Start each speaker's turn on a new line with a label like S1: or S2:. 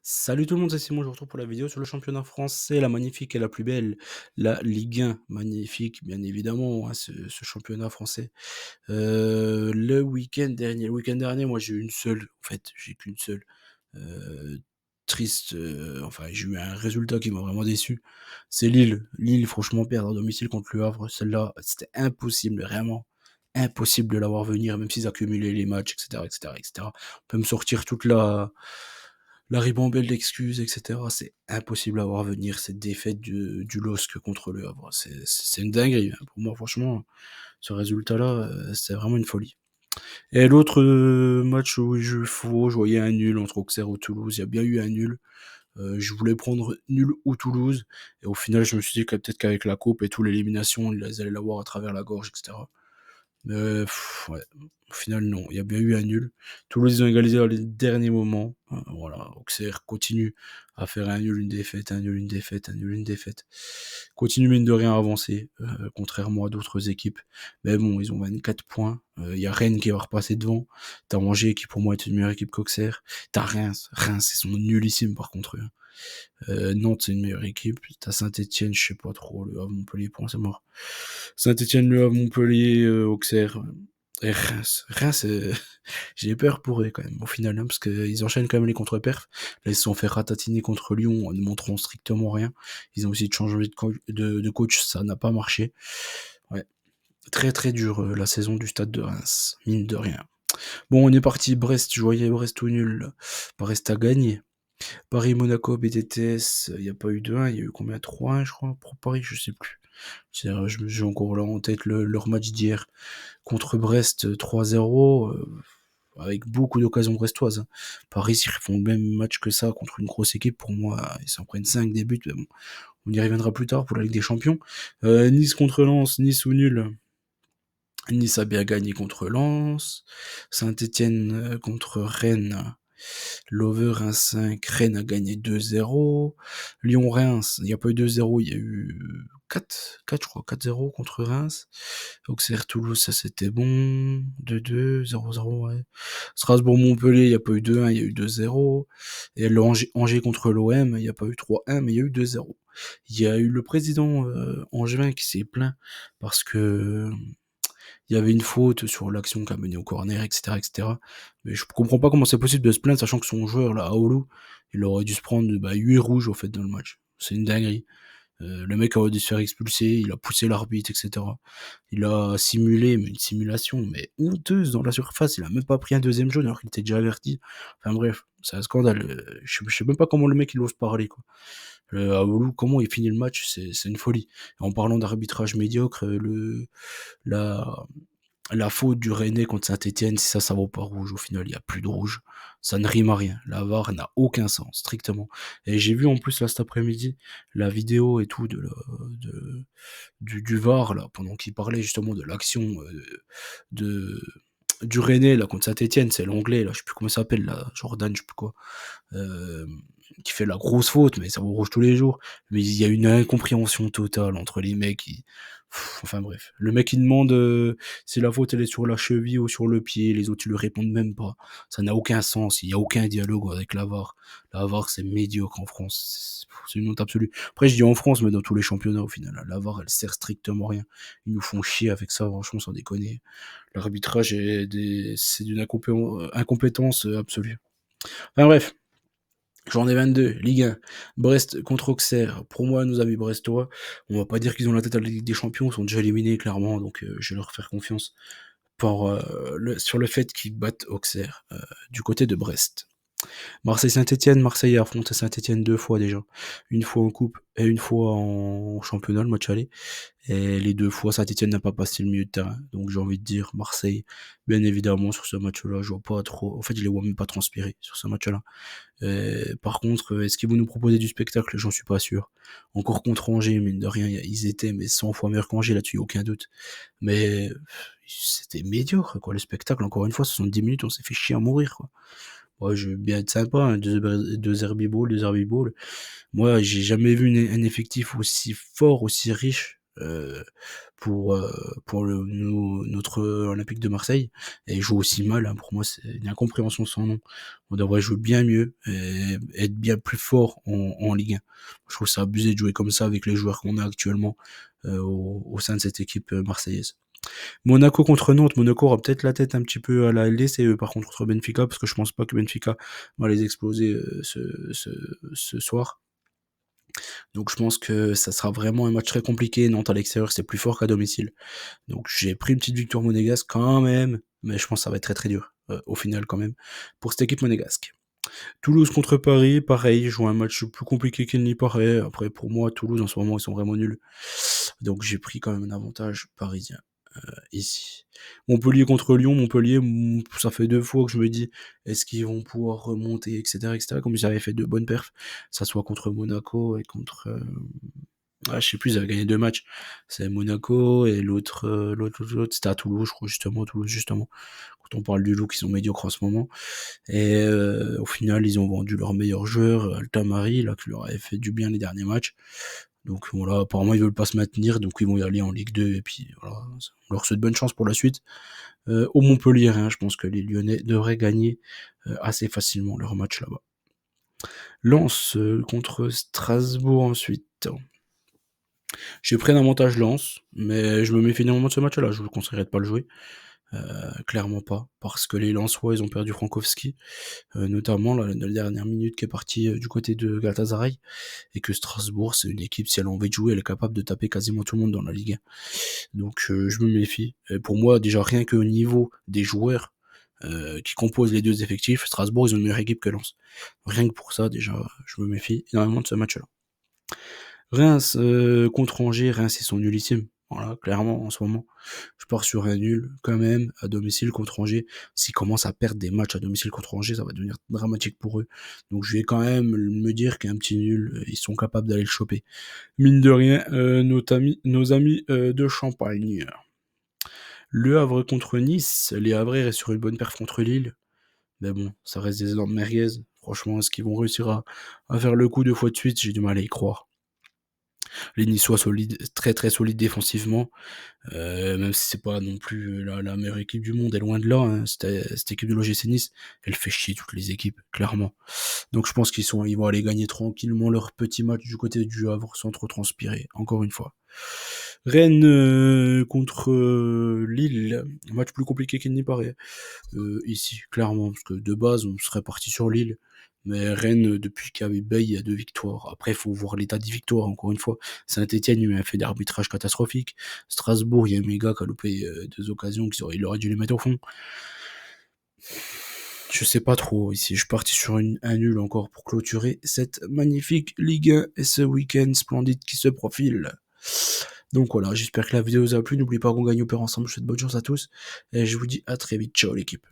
S1: Salut tout le monde, c'est Simon, je vous retrouve pour la vidéo sur le championnat français, la magnifique et la plus belle, la Ligue 1. Magnifique, bien évidemment, hein, ce championnat français. Le week-end dernier, moi j'ai eu une seule, en fait, j'ai qu'une seule. Euh, Triste, enfin j'ai eu un résultat qui m'a vraiment déçu. C'est Lille. Lille, franchement, perdre à domicile contre le Havre, celle-là, c'était impossible, vraiment. Impossible de l'avoir venir, même s'ils accumulaient les matchs, etc., etc., etc. On peut me sortir toute la ribambelle d'excuses, etc. C'est impossible à voir venir cette défaite du LOSC contre le Havre. C'est une dinguerie, hein. Pour moi, franchement, ce résultat-là, c'est vraiment une folie. Et l'autre match où je voyais un nul entre Auxerre ou Toulouse. Il y a bien eu un nul. Je voulais prendre nul ou Toulouse. Et au final, je me suis dit que peut-être qu'avec la coupe et tout, l'élimination, ils allaient l'avoir à travers la gorge, etc. Ouais, au final non, il y a bien eu un nul. Toulouse, ils ont égalisé dans les derniers moments. Voilà, Auxerre continue à faire un nul, une défaite, un nul, une défaite, un nul, une défaite. Continue mine de rien à avancer, contrairement à d'autres équipes. Mais bon, ils ont 24 points. Il y a Rennes qui va repasser devant. T'as Angers qui pour moi est une meilleure équipe qu'Auxerre. T'as Reims. Reims, ils sont nulissimes par contre, eux. Nantes, c'est une meilleure équipe. T'as Saint-Etienne, je sais pas trop. Le Havre, Montpellier, pour moi, c'est mort. Saint-Etienne, Le Havre, Montpellier, Auxerre. Et Reims. Reims, j'ai peur pour eux quand même, au final, hein, parce qu'ils enchaînent quand même les contre-perfs. Là, ils se sont fait ratatiner contre Lyon en ne montrant strictement rien. Ils ont aussi changé de coach, ça n'a pas marché. Ouais, très très dur la saison du stade de Reims, mine de rien. Bon, on est parti Brest, je voyais Brest tout nul, là. Brest a gagné. Paris-Monaco, BTTS, il n'y a pas eu de 1, il y a eu combien? 3-1, je crois, pour Paris, je sais plus. J'ai encore là en tête leur match d'hier contre Brest, 3-0, avec beaucoup d'occasions brestoises, hein. Paris, s'ils font le même match que ça contre une grosse équipe, pour moi, ils s'en prennent 5 des buts, mais bon, on y reviendra plus tard pour la Ligue des Champions. Nice contre Lens, Nice ou nul. Nice a bien gagné contre Lens. Saint-Etienne contre Rennes. L'over 1,5. Rennes a gagné 2-0. Lyon-Reims, il n'y a pas eu 2-0, il y a eu 4 je crois, 4-0 contre Reims. Auxerre-Toulouse, ça c'était bon. 2-2, 0-0, ouais. Strasbourg-Montpellier, il n'y a pas eu 2-1, il y a eu 2-0. Et Angers contre l'OM, il n'y a pas eu 3-1, mais il y a eu 2-0. Il y a eu le président angevin qui s'est plaint parce que il y avait une faute sur l'action qui a mené au corner, etc., etc. Mais je comprends pas comment c'est possible de se plaindre, sachant que son joueur, là, Aolu, il aurait dû se prendre 8 rouges, au fait, dans le match. C'est une dinguerie. Le mec aurait dû se faire expulser, il a poussé l'arbitre, etc. Il a simulé, mais une simulation, mais honteuse dans la surface. Il a même pas pris un deuxième jaune alors qu'il était déjà averti. Enfin bref, c'est un scandale. Je sais même pas comment le mec il ose parler, quoi. Aolu, comment il finit le match, c'est une folie. Et en parlant d'arbitrage médiocre, la, la faute du Rennais contre Saint-Etienne, si ça vaut pas rouge, au final, il y a plus de rouge. Ça ne rime à rien. La VAR n'a aucun sens, strictement. Et j'ai vu en plus là cet après-midi la vidéo et tout du VAR là, pendant qu'il parlait justement de l'action de du Rennais là contre Saint-Etienne, c'est l'anglais là, je sais plus comment il s'appelle là, Jordan, je sais plus quoi, euh, qui fait la grosse faute, mais ça vaut rouge tous les jours. Mais il y a une incompréhension totale entre les mecs. Enfin bref, le mec il demande si la faute elle est sur la cheville ou sur le pied, les autres ils lui répondent même pas. Ça n'a aucun sens, il y a aucun dialogue avec la VAR. La VAR c'est médiocre en France, c'est une honte absolue. Après je dis en France, mais dans tous les championnats au final, la VAR elle sert strictement à rien. Ils nous font chier avec ça, franchement sans déconner. L'arbitrage c'est d'une incompétence absolue. Enfin bref. Journée 22, Ligue 1. Brest contre Auxerre. Pour moi, nos amis brestois, on va pas dire qu'ils ont la tête à la Ligue des Champions, ils sont déjà éliminés clairement, donc je vais leur faire confiance sur le fait qu'ils battent Auxerre du côté de Brest. Marseille-Saint-Etienne, Marseille a affronté Saint-Etienne 2 fois déjà. Une fois en coupe et une fois en championnat, le match aller. Et les 2 fois, Saint-Etienne n'a pas passé le milieu de terrain. Donc j'ai envie de dire Marseille, bien évidemment, sur ce match-là. Je vois pas trop. En fait, je les vois même pas transpirer sur ce match-là. Par contre, est-ce qu'ils vont nous proposer du spectacle? J'en suis pas sûr. Encore contre Angers, mine de rien, ils étaient mais 100 fois meilleurs qu'Angers, là-dessus, aucun doute. Mais c'était médiocre, quoi, le spectacle. Encore une fois, 70 minutes, on s'est fait chier à mourir, quoi. Ouais, je veux bien être sympa, hein, deux Herbie Ball. Moi, j'ai jamais vu un effectif aussi fort, aussi riche heu, pour notre Olympique de Marseille et ils jouent aussi mal, hein. Pour moi, c'est une incompréhension sans nom. On devrait jouer bien mieux et être bien plus fort en Ligue 1. Je trouve ça abusé de jouer comme ça avec les joueurs qu'on a actuellement, au sein de cette équipe, marseillaise. Monaco contre Nantes, Monaco aura peut-être la tête un petit peu à la LDC, par contre contre Benfica, parce que je pense pas que Benfica va les exploser, ce soir. Donc je pense que ça sera vraiment un match très compliqué. Nantes à l'extérieur, c'est plus fort qu'à domicile. Donc j'ai pris une petite victoire monégasque quand même, mais je pense que ça va être très, très dur, au final quand même, pour cette équipe monégasque. Toulouse contre Paris, pareil, je vois un match plus compliqué qu'il n'y paraît. Après pour moi, Toulouse en ce moment, ils sont vraiment nuls. Donc j'ai pris quand même un avantage parisien, ici. Montpellier contre Lyon, Montpellier, ça fait 2 fois que je me dis: «Est-ce qu'ils vont pouvoir remonter?» et cetera et cetera. Comme ils avaient fait de bonnes perfs, que ça soit contre Monaco et contre, je sais plus, ils avaient gagné 2 matchs. C'est Monaco et l'autre, c'était à Toulouse, je crois justement, Toulouse justement. Quand on parle du loup qui sont médiocres en ce moment et au final, ils ont vendu leur meilleur joueur, Altamari, là, qui leur avait fait du bien les derniers matchs. Donc voilà, apparemment ils veulent pas se maintenir, donc ils vont y aller en Ligue 2 et puis voilà, on leur souhaite bonne chance pour la suite. Au Montpellier, hein, je pense que les Lyonnais devraient gagner, assez facilement leur match là-bas. Lens, contre Strasbourg ensuite. J'ai pris un avantage Lens, mais je me méfie énormément de ce match-là, je vous conseillerais de pas le jouer, clairement pas, parce que les Lensois, ils ont perdu Frankowski, notamment là, la dernière minute qui est partie, du côté de Galatasaray et que Strasbourg, c'est une équipe, si elle a envie de jouer, elle est capable de taper quasiment tout le monde dans la Ligue 1. Donc je me méfie. Et pour moi, déjà rien qu'au niveau des joueurs, qui composent les 2 effectifs, Strasbourg, ils ont une meilleure équipe que Lens. Rien que pour ça, déjà, je me méfie énormément de ce match-là. Reims, contre Angers, Reims, ils sont nullissimes. Voilà, clairement, en ce moment. Je pars sur un nul, quand même, à domicile contre Angers. S'ils commencent à perdre des matchs à domicile contre Angers, ça va devenir dramatique pour eux. Donc je vais quand même me dire qu'un petit nul, ils sont capables d'aller le choper. Mine de rien, nos amis, de Champagne. Le Havre contre Nice, les Havrais restent sur une bonne perf contre Lille. Mais bon, ça reste des énormes merguez. Franchement, est-ce qu'ils vont réussir à faire le coup 2 fois de suite? J'ai du mal à y croire. Les Niçois solides, très très solides défensivement, même si c'est pas non plus la meilleure équipe du monde, et loin de là, hein. Cette équipe de l'OGC Nice, elle fait chier toutes les équipes, clairement. Donc je pense ils vont aller gagner tranquillement leur petit match du côté du Havre sans trop transpirer, encore une fois. Rennes, contre, Lille, un match plus compliqué qu'il n'y paraît, ici, clairement, parce que de base, on serait parti sur Lille, mais Rennes, depuis qu'Abibay, il y a 2 victoires. Après, il faut voir l'état des victoires, encore une fois. Saint-Étienne, il a fait des arbitrages catastrophiques. Strasbourg, il y a Méga qui a loupé, 2 occasions il aurait dû les mettre au fond. Je sais pas trop ici, je suis parti sur un nul encore pour clôturer cette magnifique Ligue 1 et ce week-end splendide qui se profile. Donc voilà, j'espère que la vidéo vous a plu. N'oubliez pas qu'on gagne au pair ensemble. Je vous souhaite bonne chance à tous et je vous dis à très vite. Ciao l'équipe.